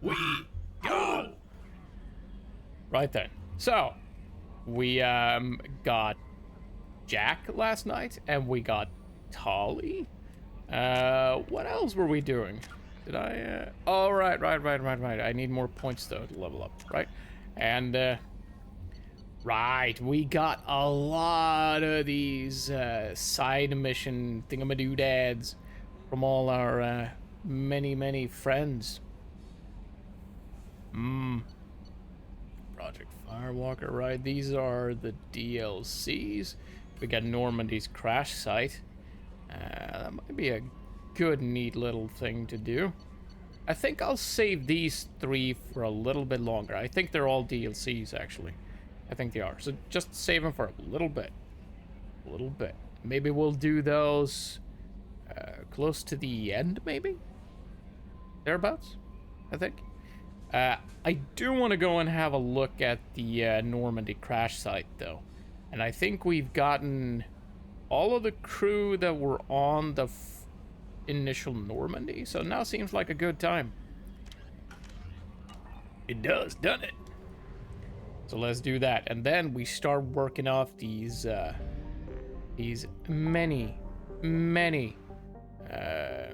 we go. Right then. So, we got Jack last night, and we got Tolly. What else were we doing? Did I, oh, right. I need more points, though, to level up, right? And, right, we got a lot of these, side mission thingamadoodads from all our, many friends. Project Firewalker, right? These are the DLCs. We got Normandy's crash site. That might be a good, neat little thing to do. I think I'll save these 3 for a little bit longer. I think they're all DLCs, actually. I think they are. So just save them for a little bit. A little bit. Maybe we'll do those close to the end, maybe? Thereabouts, I think. I do want to go and have a look at the Normandy crash site, though. And I think we've gotten all of the crew that were on the initial Normandy, so now seems like a good time. It does, doesn't it? So let's do that, and then we start working off these many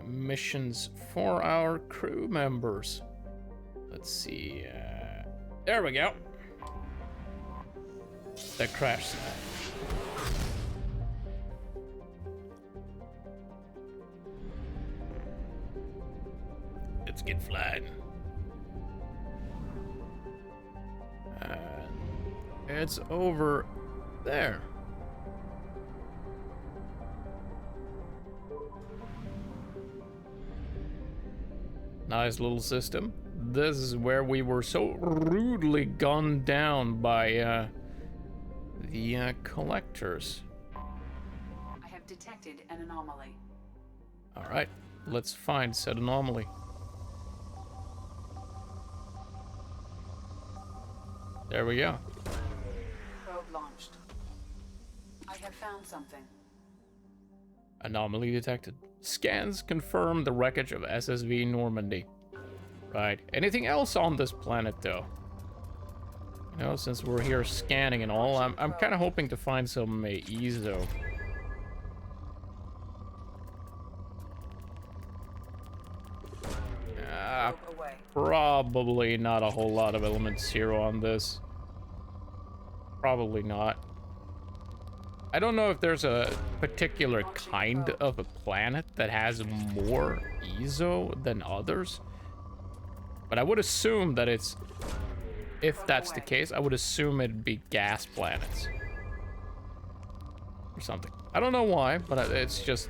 missions for our crew members. Let's see. There we go. The crash site. Let's get flying. It's over there. Nice little system. This is where we were so rudely gunned down by the collectors. I have detected an anomaly. All right, let's find said anomaly. There we go. Probe launched. I have found something. Anomaly detected. Scans confirm the wreckage of SSV Normandy. Right. Anything else on this planet, though? You know, since we're here scanning and all, I'm kind of hoping to find some EZO. Probably not a whole lot of Element Zero on this. Probably not. I don't know if there's a particular kind of a planet that has more EZO than others. But I would assume that it's... If that's the case, I would assume it'd be gas planets. Or something. I don't know why, but it's just...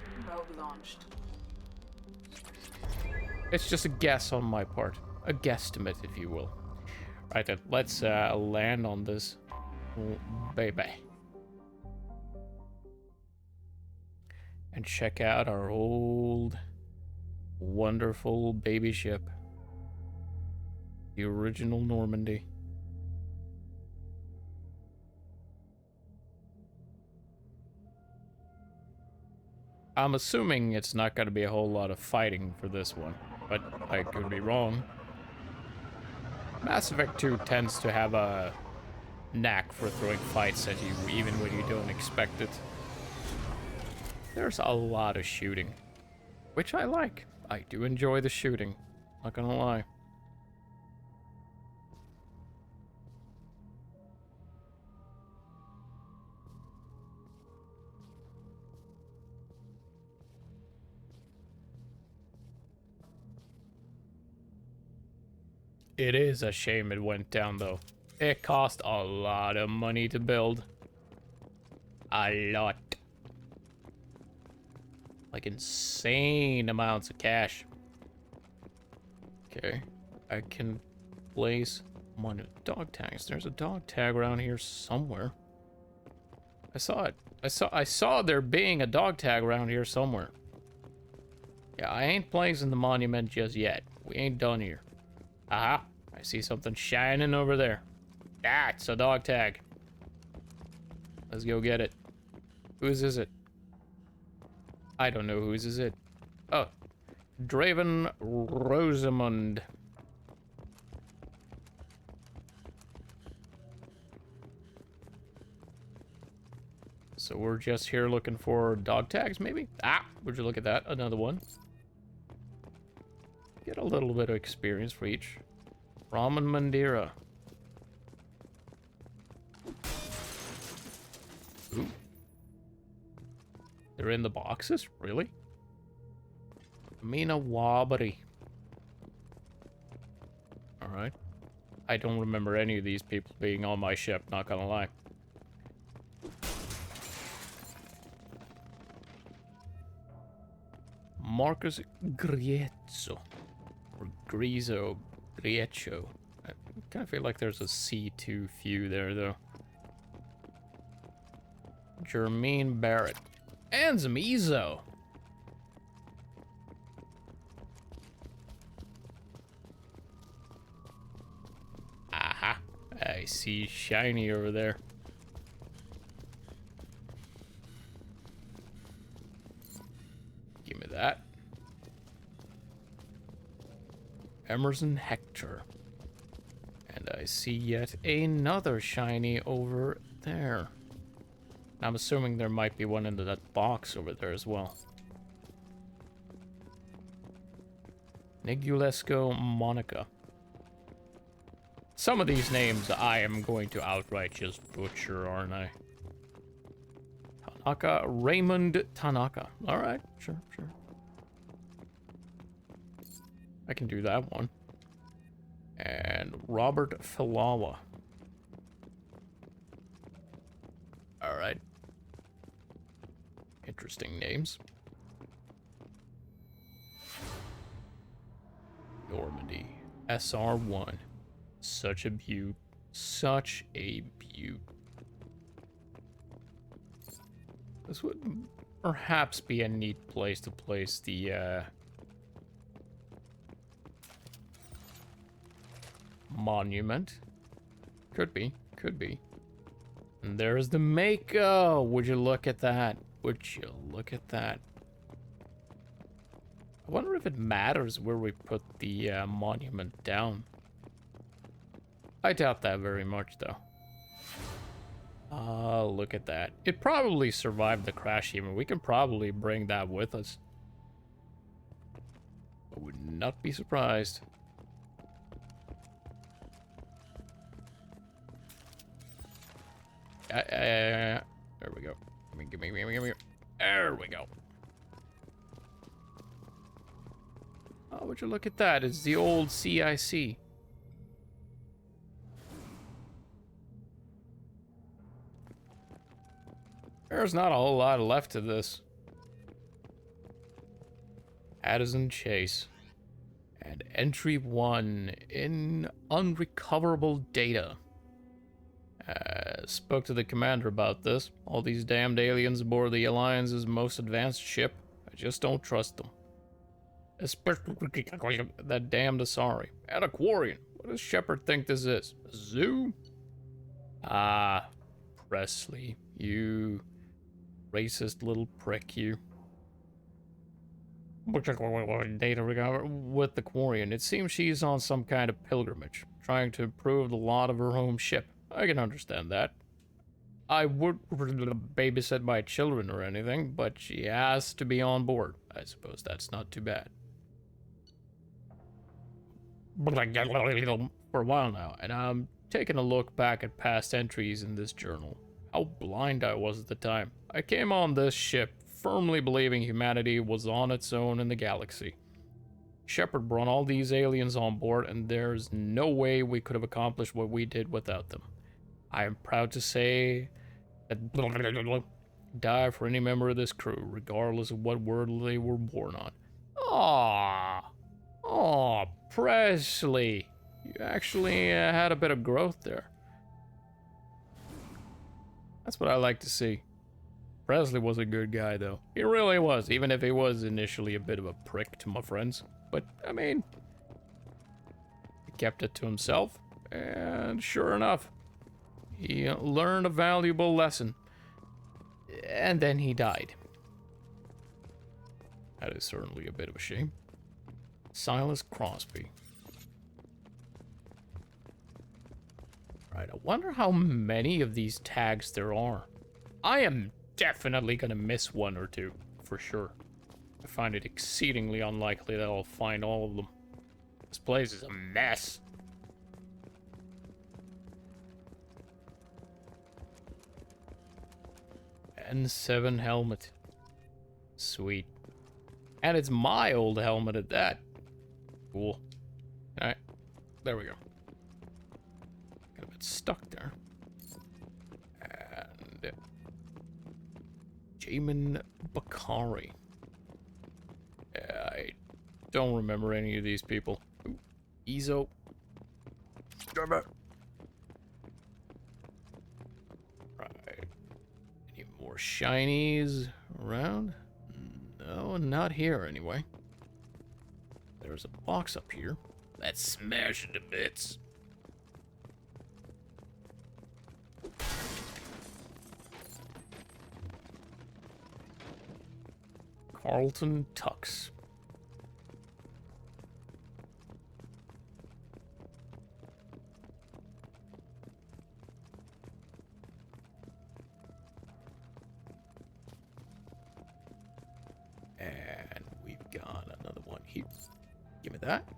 It's just a guess on my part. A guesstimate, if you will. Right then, let's land on this baby. And check out our old, wonderful baby ship. The original Normandy. I'm assuming it's not going to be a whole lot of fighting for this one, but I could be wrong. Mass Effect 2 tends to have a knack for throwing fights at you even when you don't expect it. There's a lot of shooting, which I like. I do enjoy the shooting, not gonna lie. It is a shame it went down, though. It cost a lot of money to build. A lot. Like insane amounts of cash. Okay, I can place one of dog tags. There's a dog tag around here somewhere. I saw it. I saw there being a dog tag around here somewhere. Yeah, I ain't placing the monument just yet. We ain't done here. Aha, I see something shining over there. Ah, it's a dog tag. Let's go get it. Whose is it? I don't know whose is it. Oh, Draven Rosamund. So we're just here looking for dog tags, maybe? Ah, would you look at that? Another one. Get a little bit of experience for each. Ramen Mandira. Ooh. They're in the boxes? Really? Mina Wabari. Alright. I don't remember any of these people being on my ship, not gonna lie. Marcus Griezzo. Or Griezzo. Griezzo. I kind of feel like there's a C too few there, though. Jermaine Barrett. And Zamizo. Aha. I see shiny over there. Give me that. Emerson Hector. And I see yet another shiny over there. I'm assuming there might be one in that box over there as well. Nigulesco Monica. Some of these names I am going to outright just butcher, aren't I? Tanaka, Raymond Tanaka. Alright, sure. I can do that one. And Robert Filawa. Alright. Interesting names. Normandy. SR1. Such a beaut. Such a beaut. This would perhaps be a neat place to place the, monument. Could be. And there's the Mako. Would you look at that? Would you look at that? I wonder if it matters where we put the monument down. I doubt that very much, though. Look at that. It probably survived the crash even. We can probably bring that with us. I would not be surprised. There we go. Give me. There we go. Oh, would you look at that? It's the old CIC. There's not a whole lot left of this. Addison Chase. And entry 1 in unrecoverable data. Spoke to the commander about this. All these damned aliens aboard the Alliance's most advanced ship. I just don't trust them. Especially that damned Asari. And a Quarian. What does Shepard think this is? A zoo? Ah, Presley. You racist little prick, you. Data with the Quarian. It seems she's on some kind of pilgrimage, trying to improve the lot of her home ship. I can understand that. I would babysit my children or anything, but she has to be on board. I suppose that's not too bad. For a while now, and I'm taking a look back at past entries in this journal. How blind I was at the time. I came on this ship firmly believing humanity was on its own in the galaxy. Shepard brought all these aliens on board, and there's no way we could have accomplished what we did without them. I am proud to say that die for any member of this crew, regardless of what world they were born on. Aww, Presley. You actually had a bit of growth there. That's what I like to see. Presley was a good guy, though. He really was, even if he was initially a bit of a prick to my friends. But, I mean, he kept it to himself, and sure enough, he learned a valuable lesson. And then he died. That is certainly a bit of a shame. Silas Crosby. Right, I wonder how many of these tags there are. I am definitely gonna miss one or two, for sure. I find it exceedingly unlikely that I'll find all of them. This place is a mess. N7 helmet. Sweet. And it's my old helmet at that. Cool. Alright. There we go. Got a bit stuck there. And... Jamin Bakari. I don't remember any of these people. Ooh, Ezo. Damn it. Right. Any more shinies around? No, not here anyway. There's a box up here. Let's smash it to bits. Carlton Tux. And we've got another one here. Give me that.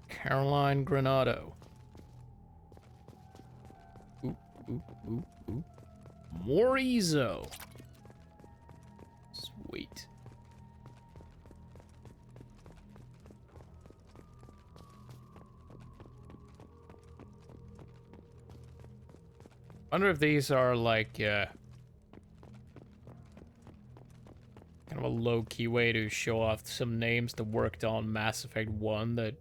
Caroline Granado. Ooh, ooh, ooh, ooh. More Ezo. Sweet. Wonder if these are like kind of a low-key way to show off some names that worked on Mass Effect 1 that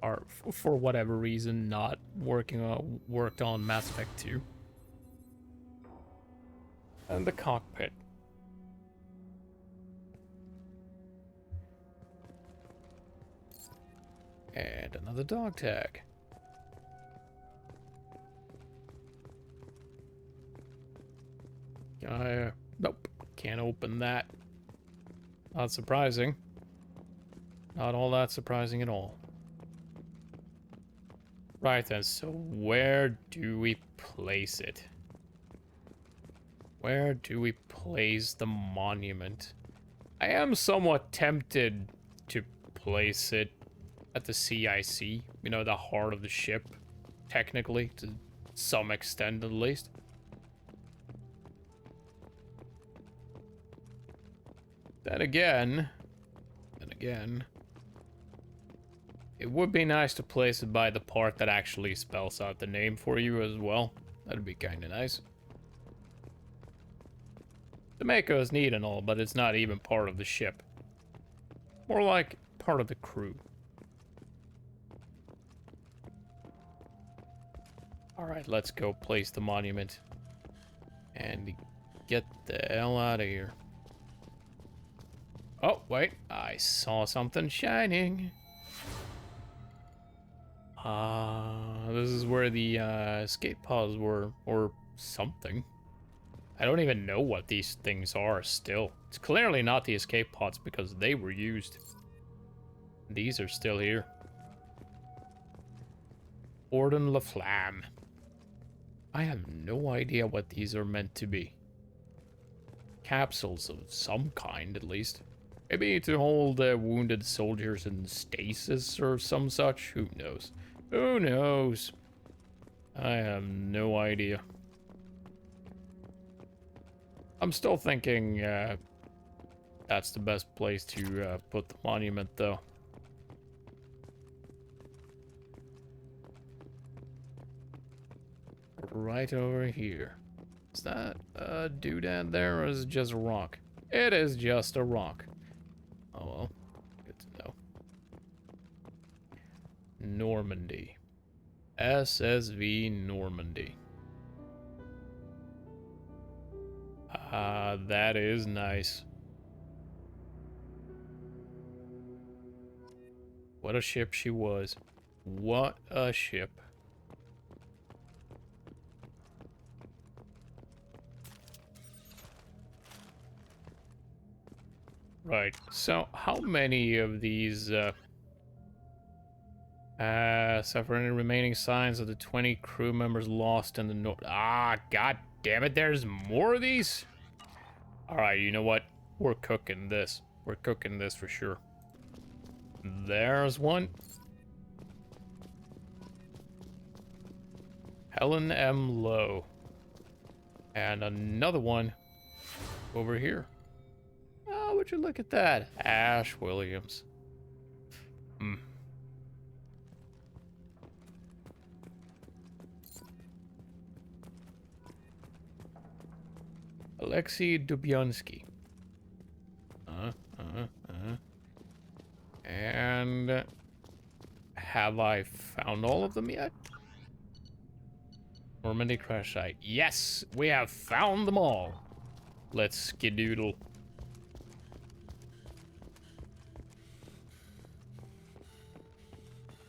are, for whatever reason, not worked on Mass Effect 2. And the cockpit. And another dog tag. Nope, can't open that. Not surprising. Not all that surprising at all. Right then, so where do we place it? Where do we place the monument? I am somewhat tempted to place it at the CIC, you know, the heart of the ship, technically, to some extent at least. Then again, it would be nice to place it by the part that actually spells out the name for you as well. That'd be kind of nice. The Mako is neat and all, but it's not even part of the ship. More like part of the crew. Alright, let's go place the monument. And get the hell out of here. Oh, wait. I saw something shining. This is where the escape pods were, or something. I don't even know what these things are still. It's clearly not the escape pods because they were used. These are still here. Orden La Flamme. I have no idea what these are meant to be. Capsules of some kind, at least. Maybe to hold wounded soldiers in stasis or some such. Who knows? Who knows? I have no idea. I'm still thinking that's the best place to put the monument, though. Right over here. Is that a doodad there, or is it just a rock? It is just a rock. Oh well, good to know. Normandy. SSV Normandy. That is nice. What a ship she was. What a ship. Right, so how many of these So for any remaining signs of the 20 crew members lost in the north. Ah, god damn it, there's more of these? Alright, you know what? We're cooking this. We're cooking this for sure. There's one. Helen M. Lowe. And another one over here. Oh, would you look at that? Ash Williams. Hmm. Alexei Dubyansky. And have I found all of them yet? Normandy crash site. Yes, we have found them all. Let's skedoodle.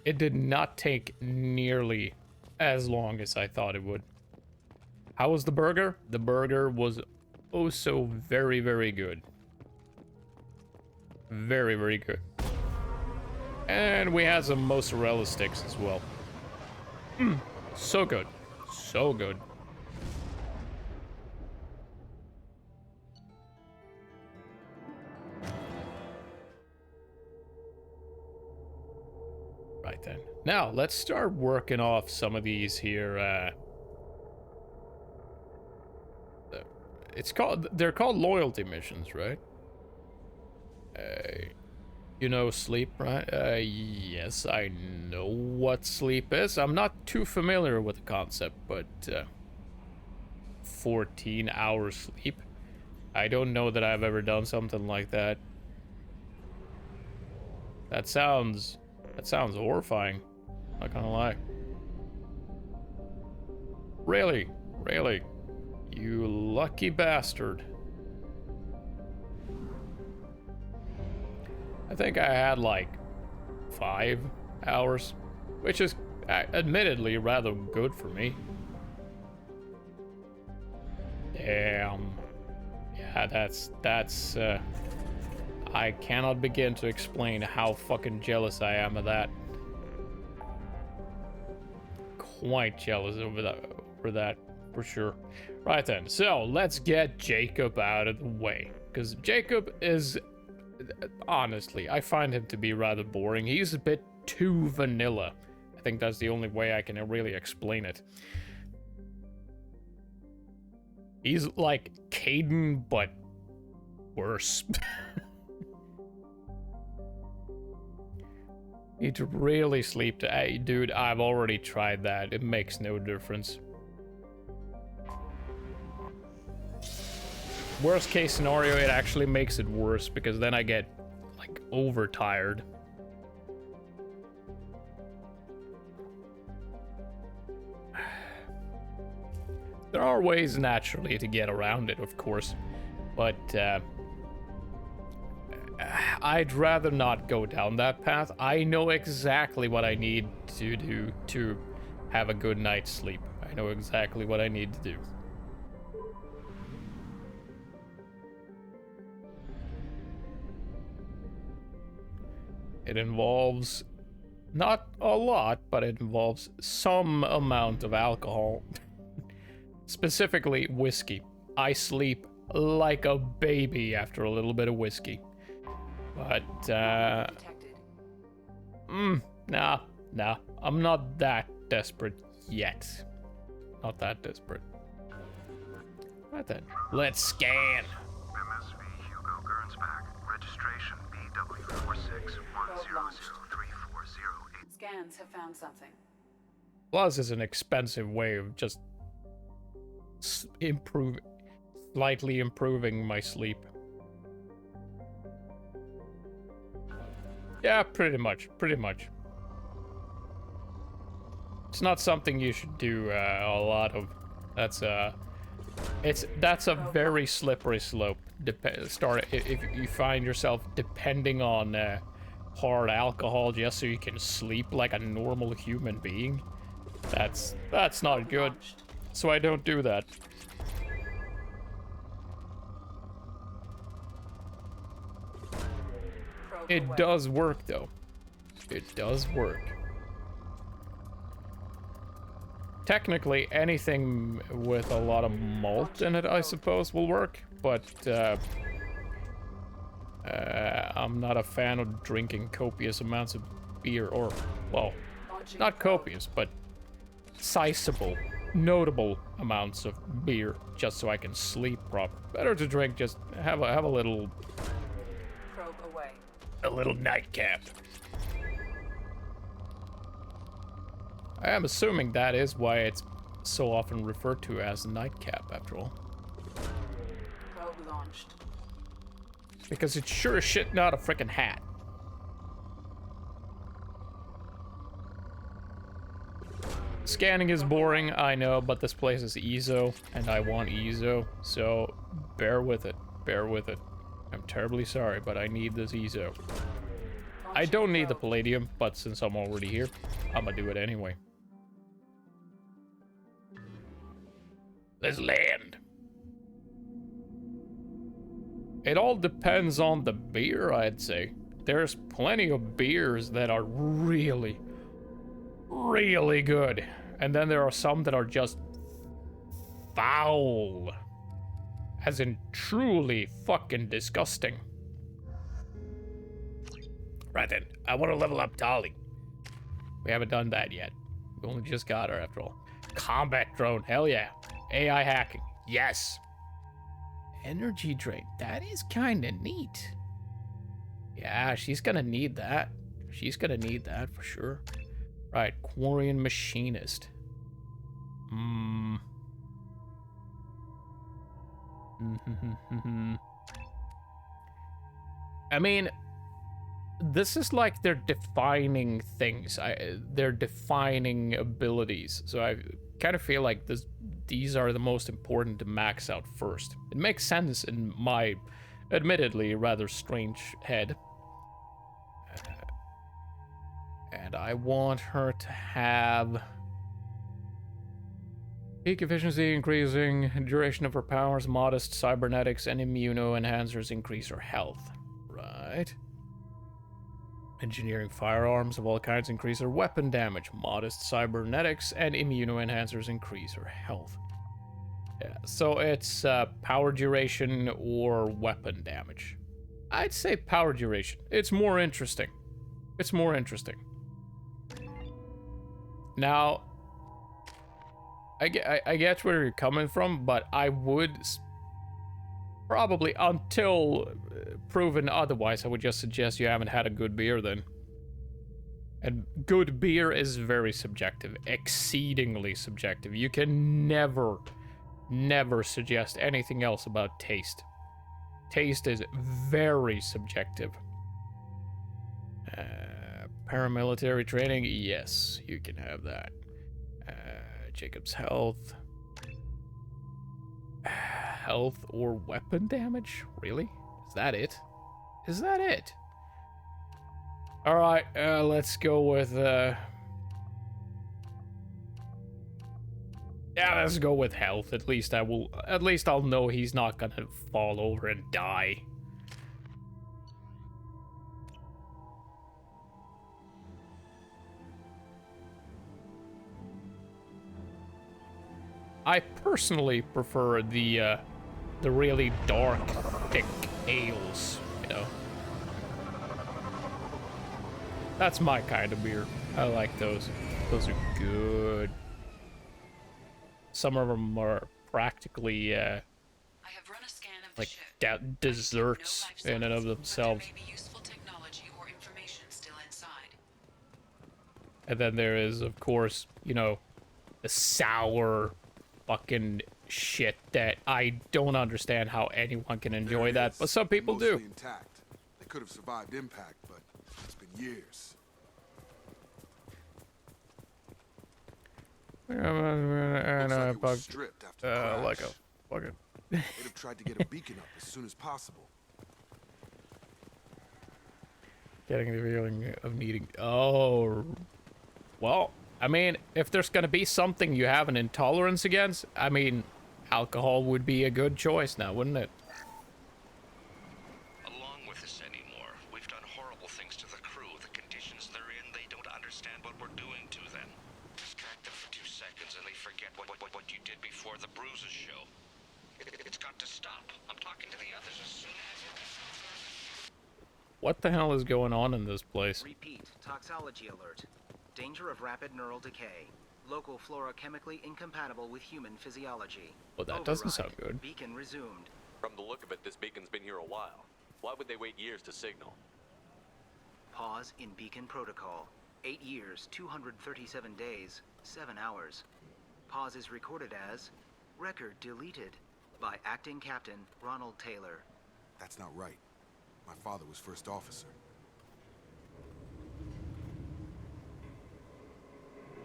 It did not take nearly as long as I thought it would. How was the burger? The burger was oh so very, very good. Very, very good. And we had some mozzarella sticks as well. So good. So good. Right then. Now, let's start working off some of these here, they're called loyalty missions, right? You know sleep, right? Yes, I know what sleep is. I'm not too familiar with the concept, but 14 hours sleep. I don't know that I've ever done something like that. That sounds horrifying. Not gonna lie. Really? Really? You lucky bastard. I think I had like 5 hours, which is admittedly rather good for me. Damn. Yeah, that's I cannot begin to explain how fucking jealous I am of that. Quite jealous over that for sure. Right then, so let's get Jacob out of the way, because Jacob is, honestly, I find him to be rather boring. He's a bit too vanilla. I think that's the only way I can really explain it. He's like Caden, but worse. Need to really sleep to. Hey, dude, I've already tried that. It makes no difference. Worst case scenario, it actually makes it worse because then I get like overtired. There are ways naturally to get around it, of course, but I'd rather not go down that path. I know exactly what I need to do to have a good night's sleep. I know exactly what I need to do. It involves not a lot, but it involves some amount of alcohol. Specifically whiskey. I sleep like a baby after a little bit of whiskey. But, nah. I'm not that desperate yet. Not that desperate. Right then. Let's scan. MSV Hugo Gernsback. Registration BW46100340. Scans have found something. Plus is an expensive way of just slightly improving my sleep. Yeah, pretty much. It's not something you should do a lot of. That's a very slippery slope. If you find yourself depending on hard alcohol just so you can sleep like a normal human being, that's not good. So I don't do that. It does work though. It does work. Technically, anything with a lot of malt in it, I suppose, will work, but I'm not a fan of drinking copious amounts of beer, or, well, not copious, but sizable, notable amounts of beer, just so I can sleep proper. Better to drink, just have a little Probe away. a little nightcap. I am assuming that is why it's so often referred to as a nightcap, after all. Probe launched. Because it's sure as shit not a frickin' hat. Scanning is boring, I know, but this place is EZO, and I want EZO, so bear with it. Bear with it. I'm terribly sorry, but I need this EZO. I don't need the palladium, but since I'm already here, I'm gonna do it anyway. Let's land. It all depends on the beer, I'd say. There's plenty of beers that are really, really good. And then there are some that are just foul. As in truly fucking disgusting. Right then, I want to level up Tali. We haven't done that yet. We only just got her after all. Combat drone, hell yeah. AI hacking, yes. Energy drain, that is kind of neat. Yeah, she's gonna need that. She's gonna need that for sure. Right, Quarian machinist. I mean, this is like they're defining things. They're defining abilities. So I kind of feel like these are the most important to max out first. It makes sense in my admittedly rather strange head. And I want her to have peak efficiency increasing, duration of her powers, modest cybernetics, and immuno-enhancers increase her health. Right. Engineering firearms of all kinds increase her weapon damage. Modest cybernetics and immuno-enhancers increase her health. Yeah, so it's power duration or weapon damage. I'd say power duration. It's more interesting. It's more interesting. Now, I get where you're coming from, but I would probably, until proven otherwise, I would just suggest you haven't had a good beer then. And good beer is very subjective, exceedingly subjective. You can never suggest anything else about taste. Taste is very subjective. Paramilitary training, yes, you can have that. Jacob's health. Health or weapon damage? Really? Is that it? Is that it? Alright, let's go with, yeah, let's go with health. At least I'll know he's not gonna fall over and die. I personally prefer the really dark, thick ales, you know. That's my kind of beer. I like those. Those are good. Some of them are practically I have run a scan of the like ship. desserts No in and of life signs, but themselves. there may be useful technology or information still inside. And then there is, of course, you know, the sour fucking shit that I don't understand how anyone can enjoy that, but some people do. Mostly intact. They could have survived impact, but it's been years. And Looks like a it bug, was stripped after the crash. like a fucking. They'd have tried to get a beacon up as soon as possible. Getting the feeling of needing. Oh, well, I mean, if there's gonna be something you have an intolerance against, I mean, alcohol would be a good choice now, wouldn't it? Along with this anymore. We've done horrible things to the crew. The conditions they're in, they don't understand what we're doing to them. Distract them for 2 seconds. seconds and they forget what you did before the bruises show. It's got to stop. I'm talking to the others as soon as... What the hell is going on in this place? Repeat, toxology alert. Danger of rapid neural decay. Local flora chemically incompatible with human physiology. Well, that doesn't sound good. Beacon resumed. From the look of it, this beacon's been here a while. Why would they wait years to signal? Pause in beacon protocol. 8 years, 237 days, 7 hours. Pause is recorded as record deleted by acting captain Ronald Taylor. That's not right. My father was first officer.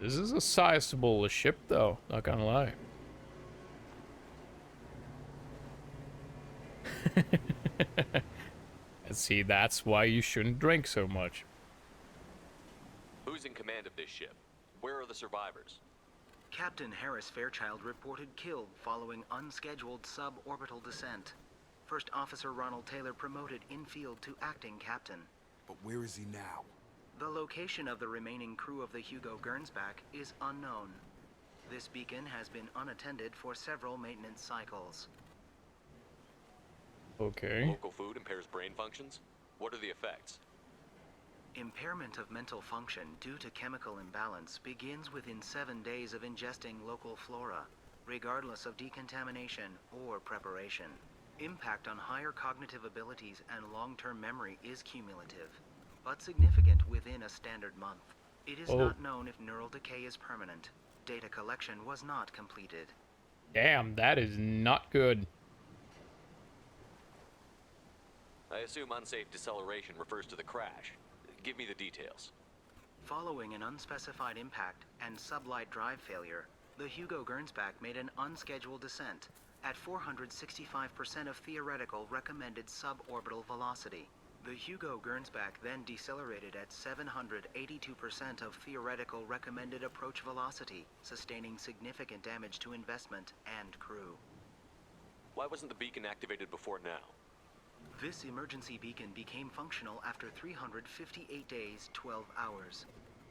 This is a sizable ship, though. Not gonna lie. And see, that's why you shouldn't drink so much. Who's in command of this ship? Where are the survivors? Captain Harris Fairchild reported killed following unscheduled suborbital descent. First Officer Ronald Taylor promoted in-field to acting captain. But where is he now? The location of the remaining crew of the Hugo Gernsback is unknown. This beacon has been unattended for several maintenance cycles. Okay. Local food impairs brain functions? What are the effects? Impairment of mental function due to chemical imbalance begins within 7 days of ingesting local flora, regardless of decontamination or preparation. Impact on higher cognitive abilities and long-term memory is cumulative, but significant within a standard month. It is not known if neural decay is permanent. Data collection was not completed. Damn, that is not good. I assume unsafe deceleration refers to the crash. Give me the details. Following an unspecified impact and sublight drive failure, the Hugo Gernsback made an unscheduled descent at 465% of theoretical recommended suborbital velocity. The Hugo Gernsback then decelerated at 782% of theoretical recommended approach velocity, sustaining significant damage to investment and crew. Why wasn't the beacon activated before now? This emergency beacon became functional after 358 days, 12 hours,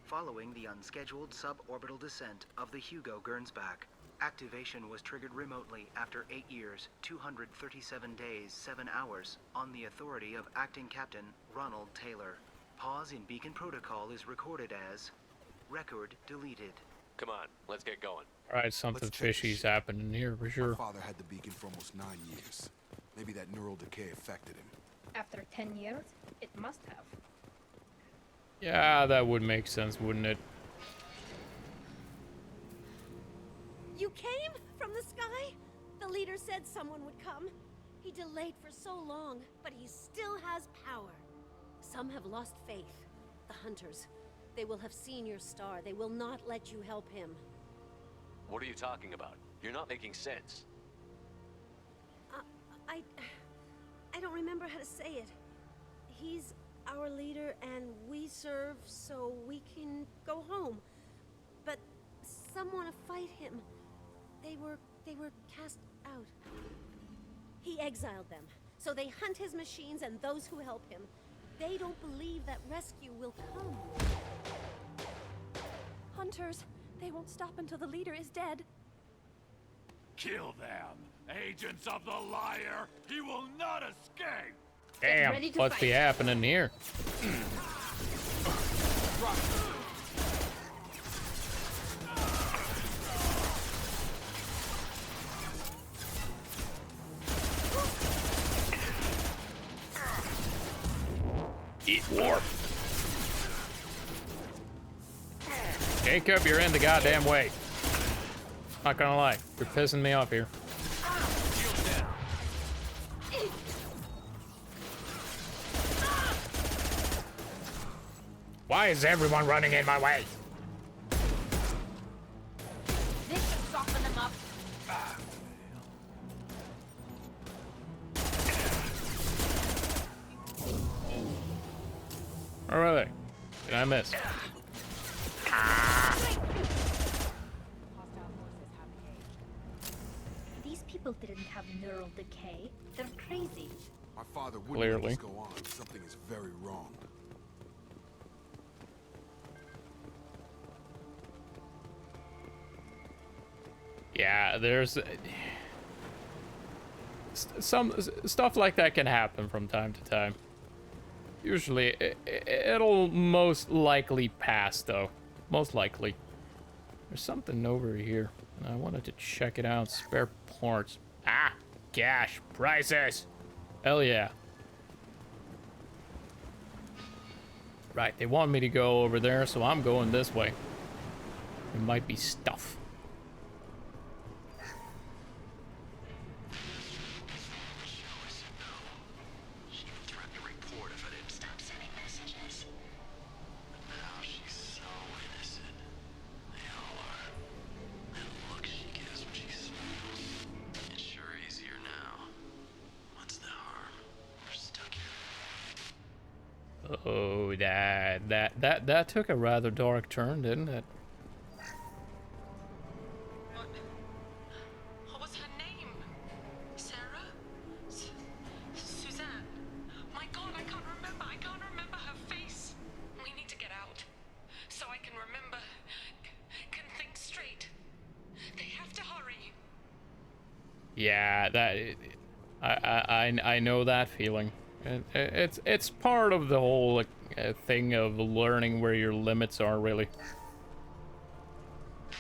following the unscheduled suborbital descent of the Hugo Gernsback. Activation was triggered remotely after 8 years, 237 days, 7 hours, on the authority of Acting Captain Ronald Taylor. Pause in beacon protocol is recorded as record deleted. Come on, let's get going. Alright, something Let's check this fishy's shit. happening here for My sure. father had the beacon for almost 9 years. Maybe that neural decay affected him. After 10 years, it must have. Yeah, that would make sense, wouldn't it? You came from the sky? The leader said someone would come. He delayed for so long, but he still has power. Some have lost faith. The hunters. They will have seen your star. They will not let you help him. What are you talking about? You're not making sense. I don't remember how to say it. He's our leader and we serve so we can go home. But some want to fight him. They were cast out. He exiled them, so they hunt his machines and those who help him. They don't believe that rescue will come. Hunters, they won't stop until the leader is dead. Kill them! Agents of the liar! He will not escape! Damn, ready to what's fight. be happening here? Eat warp. Jacob, you're in the goddamn way. Not gonna lie, you're pissing me off here. Why is everyone running in my way? This should soften them up. Where are they? Did I miss? These people didn't have neural decay. They're crazy. My father wouldn't Clearly. let this go on. Something is very wrong. Yeah, there's some stuff like that can happen from time to time. Usually, it'll most likely pass, though. Most likely. There's something over here, and I wanted to check it out. Spare parts. Ah, cash prices. Hell yeah. Right, they want me to go over there, so I'm going this way. There might be stuff. Oh, that took a rather dark turn, didn't it? What was her name? Sarah? Suzanne? My God, I can't remember. I can't remember her face. We need to get out, so I can remember, can think straight. They have to hurry. Yeah, I know that feeling. It's part of the whole thing of learning where your limits are, really. You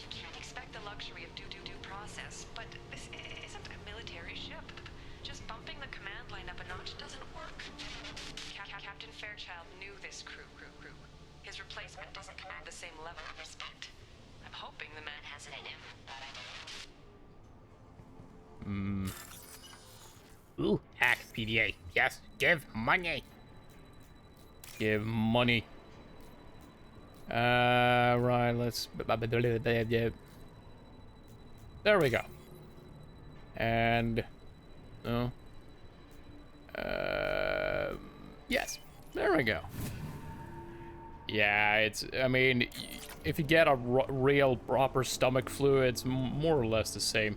can't expect the luxury of due process, but this isn't a military ship. Just bumping the command line up a notch doesn't work. Captain Fairchild knew this crew. His replacement doesn't command the same level of respect. I'm hoping the man has it in him, but I don't. Ooh, hack PDA. Yes, give money. Give money. Right, let's... There we go. And... Oh. Yes, there we go. Yeah, it's... I mean, if you get a real proper stomach flu, it's more or less the same.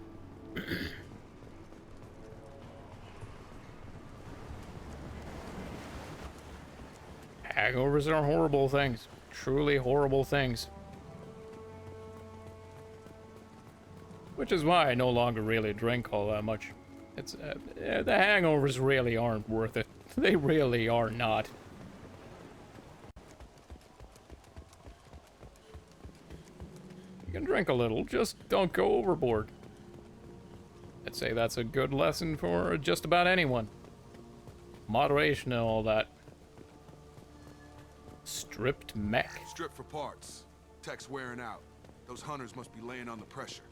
Hangovers are horrible things. Truly horrible things. Which is why I no longer really drink all that much. It's the hangovers really aren't worth it. They really are not. You can drink a little, just don't go overboard. I'd say that's a good lesson for just about anyone. Moderation and all that. Stripped mech. Strip for parts. Tech's wearing out. Those hunters must be laying on the pressure.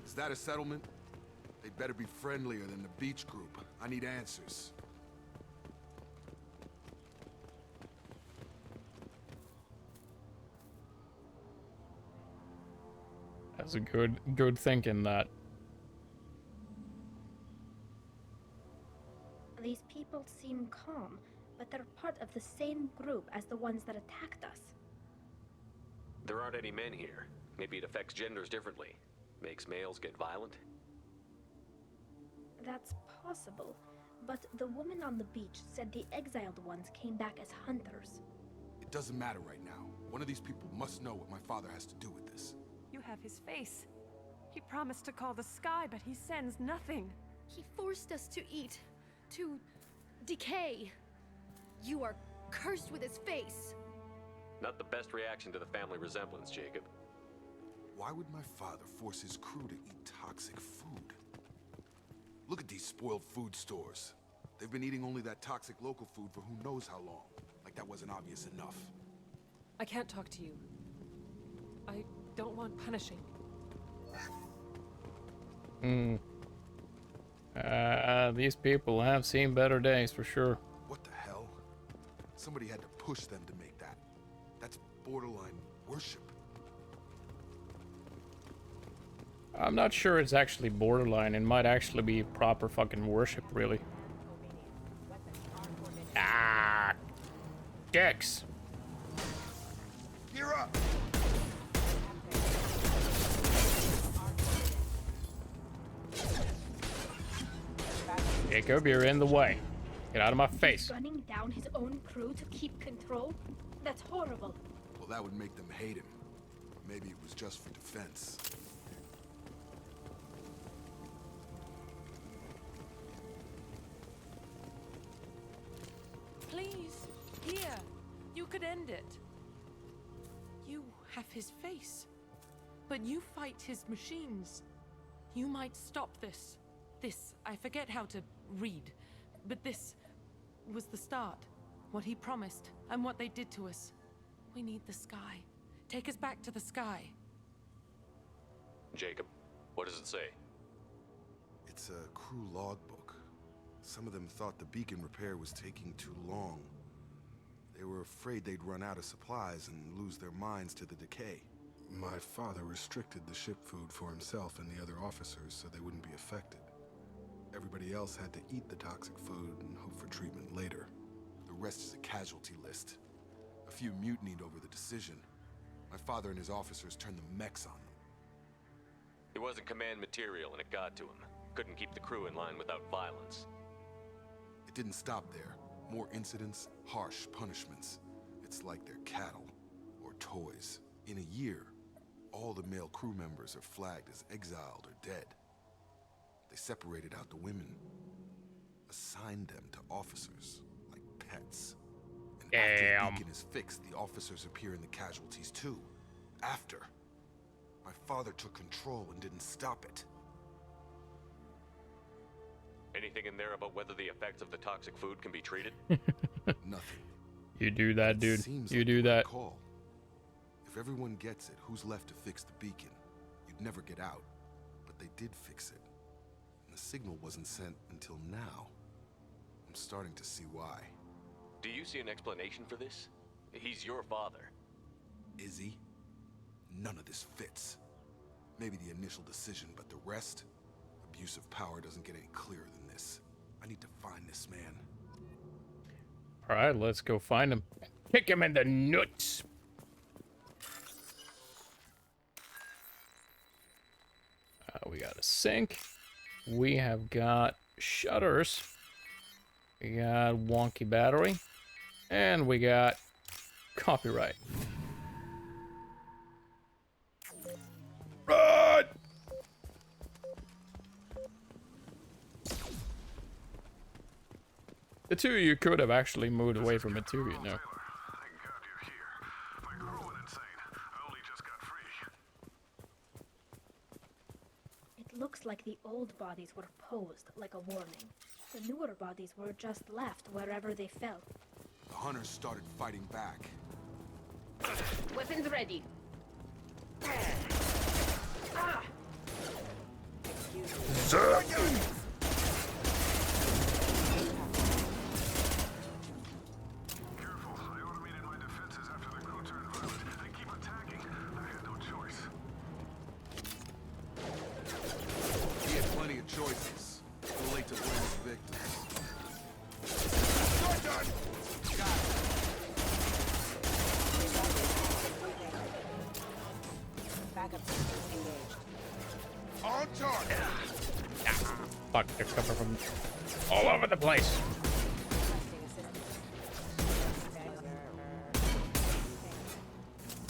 Is that a settlement? They'd better be friendlier than the beach group. I need answers. That's a good thinking, that. These people seem calm, but they're part of the same group as the ones that attacked us. There aren't any men here. Maybe it affects genders differently. Makes males get violent? That's possible, but the woman on the beach said the exiled ones came back as hunters. It doesn't matter right now. One of these people must know what my father has to do with this. You have his face. He promised to call the sky, but he sends nothing. He forced us to eat, to decay. You are cursed with his face. Not the best reaction to the family resemblance, Jacob. Why would my father force his crew to eat toxic food? Look at these spoiled food stores. They've been eating only that toxic local food for who knows how long. Like that wasn't obvious enough. I can't talk to you. I don't want punishing. These people have seen better days for sure. What the hell? Somebody had to push them to make that. That's borderline worship. I'm not sure it's actually borderline. It might actually be proper fucking worship, really. Ah, dicks. You're up. Jacob, you're in the way. Get out of my face. He's gunning down his own crew to keep control? That's horrible. Well, that would make them hate him. Maybe it was just for defense. Please, here. You could end it. You have his face. But you fight his machines. You might stop this. This, I forget how to read. But this was the start. What he promised, and what they did to us. We need the sky. Take us back to the sky. Jacob, what does it say? It's a crew logbook. Some of them thought the beacon repair was taking too long. They were afraid they'd run out of supplies and lose their minds to the decay. My father restricted the ship food for himself and the other officers so they wouldn't be affected. Everybody else had to eat the toxic food and hope for treatment later. The rest is a casualty list. A few mutinied over the decision. My father and his officers turned the mechs on them. He wasn't command material and it got to him. Couldn't keep the crew in line without violence. It didn't stop there. More incidents, harsh punishments. It's like they're cattle or toys. In a year, all the male crew members are flagged as exiled or dead. They separated out the women, assigned them to officers, like pets. And after the beacon is fixed, the officers appear in the casualties too. After. My father took control and didn't stop it. Anything in there about whether the effects of the toxic food can be treated? Nothing. You do that, dude. You do that. Call. If everyone gets it, who's left to fix the beacon? You'd never get out. But they did fix it. And the signal wasn't sent until now. I'm starting to see why. Do you see an explanation for this? He's your father. Is he? None of this fits. Maybe the initial decision, but the rest? Abuse of power doesn't get any clearer than this. I need to find this man. Alright, let's go find him. Kick him in the nuts. We got a sink. We have got shutters. We got wonky battery. And we got copyright. Run! The two of you could have actually moved away from it too, you know. It looks like the old bodies were posed like a warning. The newer bodies were just left wherever they fell. The hunters started fighting back. Weapons ready. Ah! Careful, I automated my defenses after the crew turned violent. They keep attacking. I had no choice. He had plenty of choices. Too late to blame his victims. You're done! Got it. Backup systems engaged. On target! Fuck, they're coming from all over the place.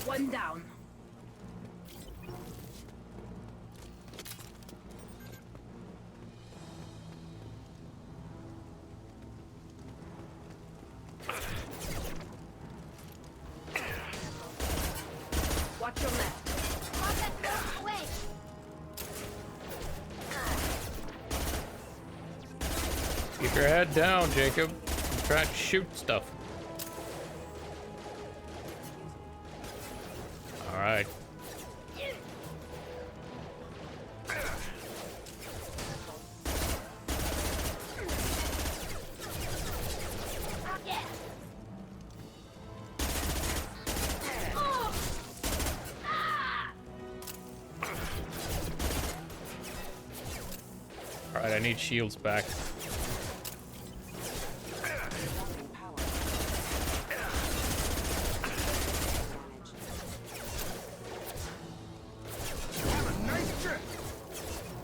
One down. Watch your left. Away! Keep your head down, Jacob. And try to shoot stuff. Alright. Alright, I need shields back.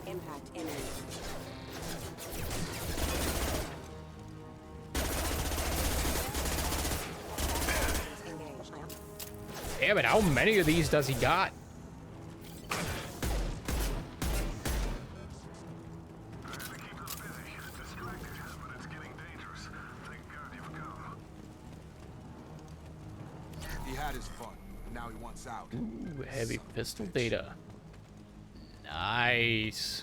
Impact imminent. Engaged. Damn it, how many of these does he got? He had his fun, and now he wants out. Ooh, heavy pistol data. Nice.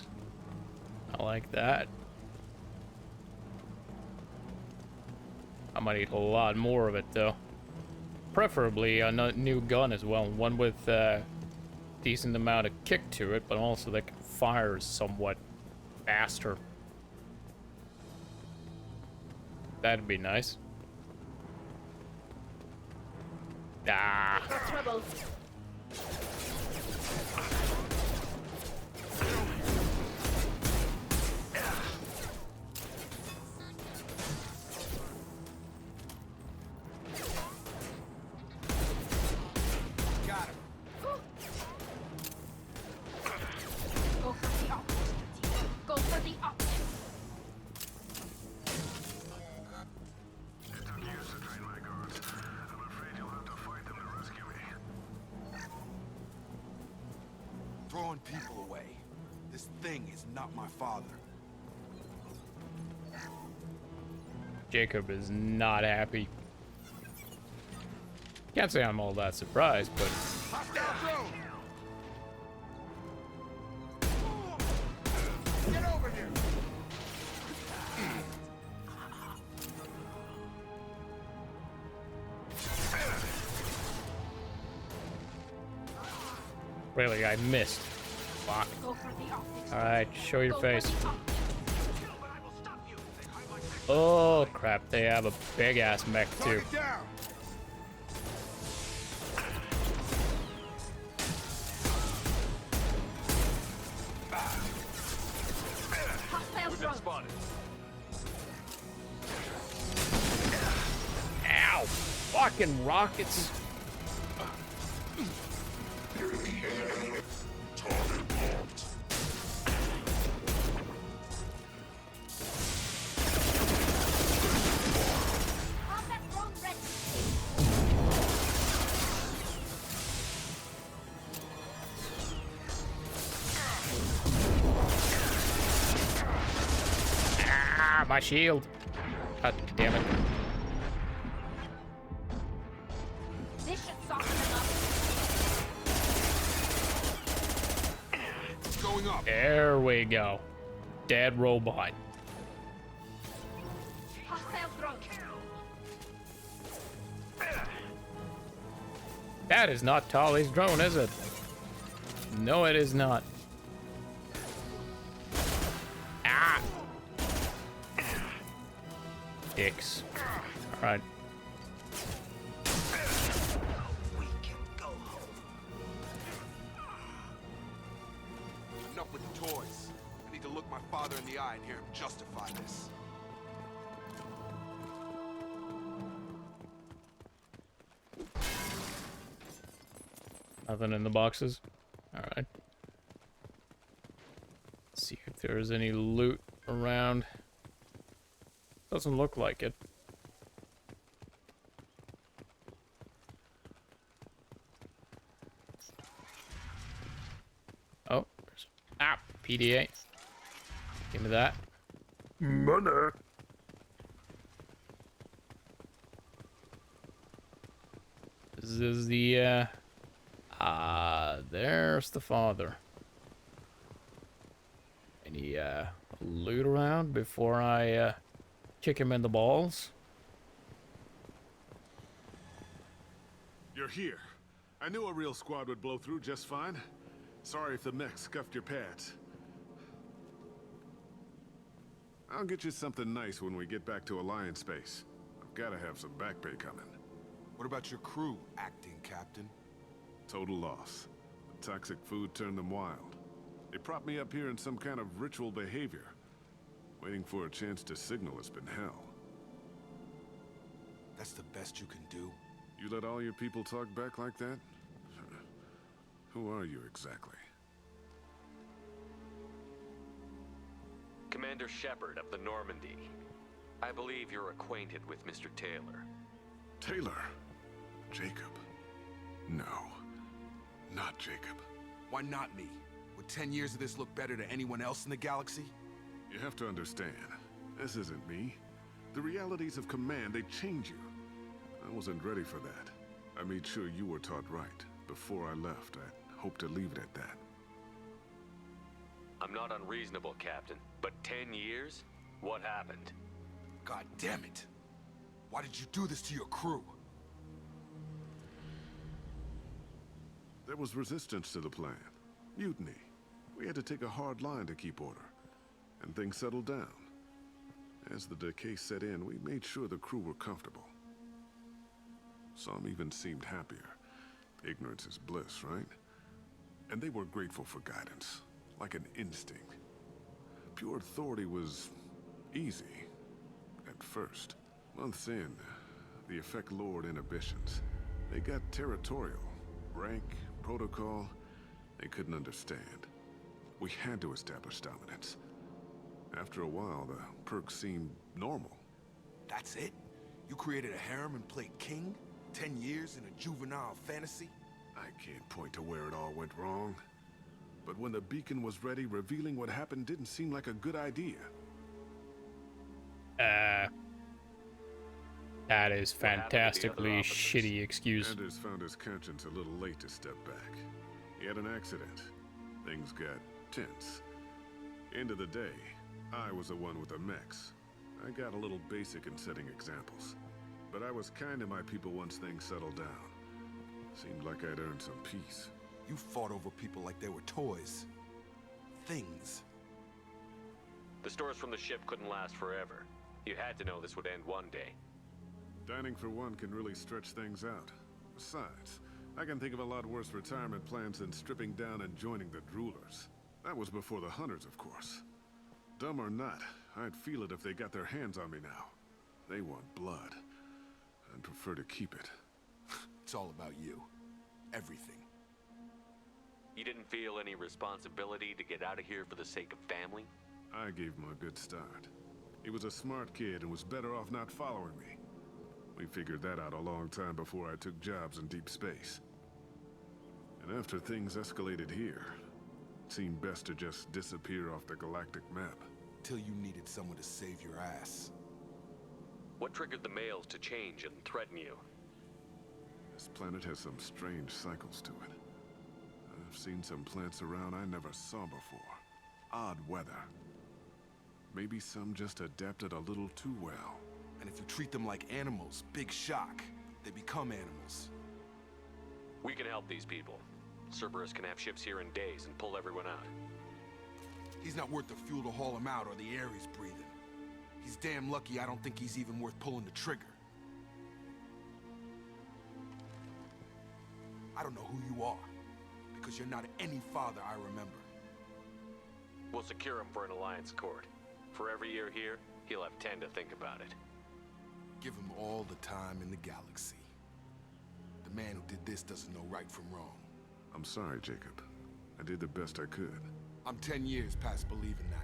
I like that. I might need a lot more of it, though. Preferably a new gun as well. One with decent amount of kick to it, but also that can fire somewhat faster. That'd be nice. Ah. Got trouble. Got him. Go for the optics. Go for the optics. It took years to train my guards. I'm afraid you'll have to fight them to rescue me. Throwing people away. This thing is not my father. Jacob is not happy. Can't say I'm all that surprised, but Hostile drone! Get over here! really, I missed. Fuck. Go for the optics. Alright, show your Go for face. the optics. Oh crap, they have a big ass mech too. Target down! Hostile We've been drone. spotted. Ow! Fucking rockets. Combat drone ready. Ah, my shield. God damn it. This should soften them up. It's going up. There we go. Dead robot. Hostile drone. That is not Tali's drone, is it? No, it is not. Ah! Dicks. Alright. We can go home. Enough with the toys. I need to look my father in the eye and hear him justify this. Nothing in the boxes. Alright. See if there's any loot around. Doesn't look like it. Oh, there's PDA. Give me that. Money. This is the there's the father. Any loot around before I kick him in the balls? You're here. I knew a real squad would blow through just fine. Sorry if the mech scuffed your pads. I'll get you something nice when we get back to Alliance space. I've gotta have some back pay coming. What about your crew, acting captain? Total loss. The toxic food turned them wild. They propped me up here in some kind of ritual behavior. Waiting for a chance to signal has been hell. That's the best you can do? You let all your people talk back like that? Who are you exactly? Commander Shepard of the Normandy. I believe you're acquainted with Mr. Taylor. Taylor. Jacob. No. Not Jacob. Why not me? Would 10 years of this look better to anyone else in the galaxy? You have to understand, this isn't me. The realities of command, they change you. I wasn't ready for that. I made sure you were taught right. Before I left, I hoped to leave it at that. I'm not unreasonable, Captain, but 10 years? What happened? God damn it. Why did you do this to your crew? There was resistance to the plan. Mutiny. We had to take a hard line to keep order. And things settled down. As the decay set in, we made sure the crew were comfortable. Some even seemed happier. Ignorance is bliss, right? And they were grateful for guidance, like an instinct. Pure authority was easy, at first. Months in, the effect lowered inhibitions. They got territorial. Rank, protocol, they couldn't understand. We had to establish dominance. After a while, the perks seemed normal. That's it? You created a harem and played king? 10 years in a juvenile fantasy? I can't point to where it all went wrong. But when the beacon was ready, revealing what happened didn't seem like a good idea. That is fantastically shitty excuse. Anders found his conscience a little late to step back. He had an accident. Things got tense. End of the day, I was the one with the mechs. I got a little basic in setting examples. But I was kind to my people once things settled down. Seemed like I'd earned some peace. You fought over people like they were toys. Things. The stores from the ship couldn't last forever. You had to know this would end one day. Dining for one can really stretch things out. Besides, I can think of a lot worse retirement plans than stripping down and joining the Droolers. That was before the Hunters, of course. Dumb or not, I'd feel it if they got their hands on me now. They want blood. I'd prefer to keep it. It's all about you. Everything. You didn't feel any responsibility to get out of here for the sake of family? I gave him a good start. He was a smart kid and was better off not following me. We figured that out a long time before I took jobs in deep space. And after things escalated here, it seemed best to just disappear off the galactic map. Till you needed someone to save your ass. What triggered the males to change and threaten you? This planet has some strange cycles to it. I've seen some plants around I never saw before. Odd weather. Maybe some just adapted a little too well. And if you treat them like animals, big shock. They become animals. We can help these people. Cerberus can have ships here in days and pull everyone out. He's not worth the fuel to haul him out or the air he's breathing. He's damn lucky I don't think he's even worth pulling the trigger. I don't know who you are, because you're not any father I remember. We'll secure him for an alliance court. For every year here, he'll have 10 to think about it. Give him all the time in the galaxy. The man who did this doesn't know right from wrong. I'm sorry, Jacob. I did the best I could. I'm 10 years past believing that.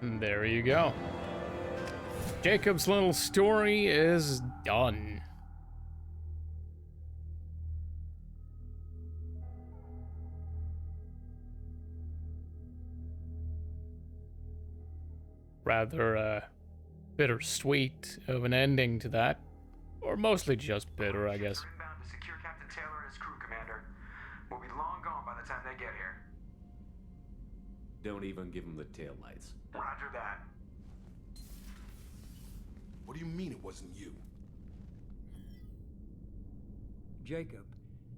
And there you go. Jacob's little story is done. Rather bittersweet of an ending to that. Or mostly just bitter, I guess. Inbound to secure Captain Taylor and his crew, Commander. We'll be long gone by the time they get here. Don't even give them the taillights. Roger that. What do you mean it wasn't you? Jacob,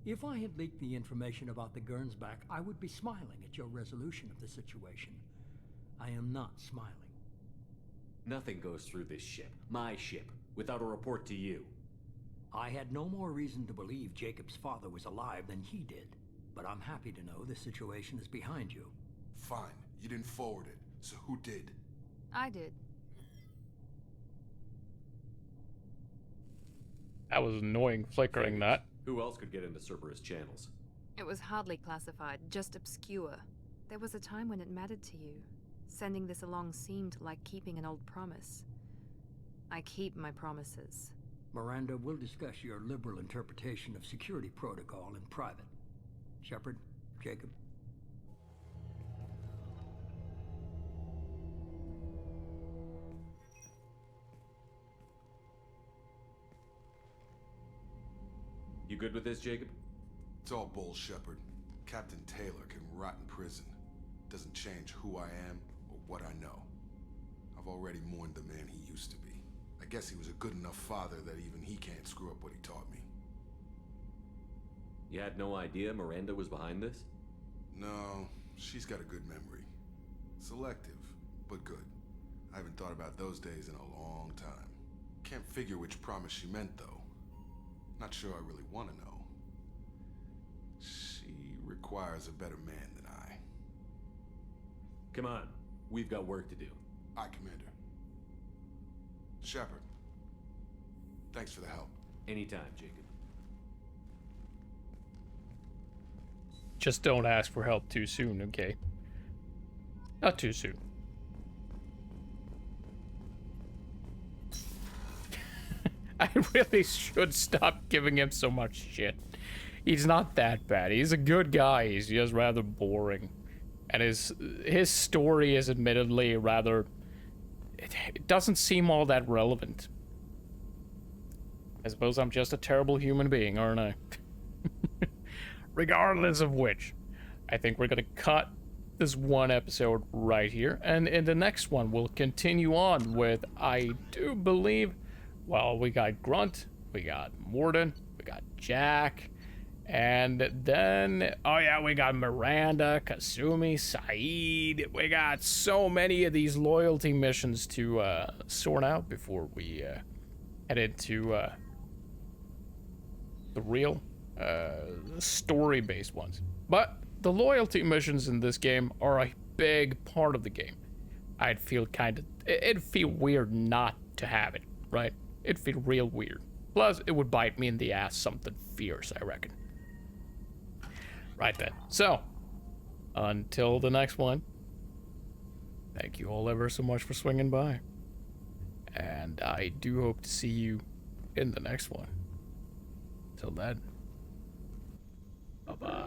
if I had leaked the information about the Gernsback, I would be smiling at your resolution of the situation. I am not smiling. Nothing goes through this ship, my ship, without a report to you. I had no more reason to believe Jacob's father was alive than he did, but I'm happy to know the situation is behind you. Fine, you didn't forward it, so who did? I did. That was annoying, flickering that. Who else could get into Cerberus channels? It was hardly classified, just obscure. There was a time when it mattered to you. Sending this along seemed like keeping an old promise. I keep my promises. Miranda, we'll discuss your liberal interpretation of security protocol in private. Shepard, Jacob. You good with this, Jacob? It's all bull, Shepard. Captain Taylor can rot in prison. Doesn't change who I am or what I know. I've already mourned the man he used to be. I guess he was a good enough father that even he can't screw up what he taught me. You had no idea Miranda was behind this? No, she's got a good memory. Selective, but good. I haven't thought about those days in a long time. Can't figure which promise she meant, though. Not sure I really want to know. She requires a better man than I. Come on, we've got work to do. Aye, Commander. Shepard, thanks for the help. Anytime, Jacob. Just don't ask for help too soon, okay? Not too soon. I really should stop giving him so much shit. He's not that bad. He's a good guy. He's just rather boring. And his story is admittedly rather... It doesn't seem all that relevant. I suppose I'm just a terrible human being, aren't I? Regardless of which, I think we're gonna cut this one episode right here. And in the next one, we'll continue on with, I do believe... Well, we got Grunt, we got Morden, we got Jack, and then, oh yeah, we got Miranda, Kasumi, Saeed. We got so many of these loyalty missions to sort out before we head into the real story-based ones. But the loyalty missions in this game are a big part of the game. I'd feel it'd feel weird not to have it, right? It'd feel real weird. Plus, it would bite me in the ass something fierce, I reckon. Right then. So, until the next one, thank you all ever so much for swinging by. And I do hope to see you in the next one. Till then, bye-bye.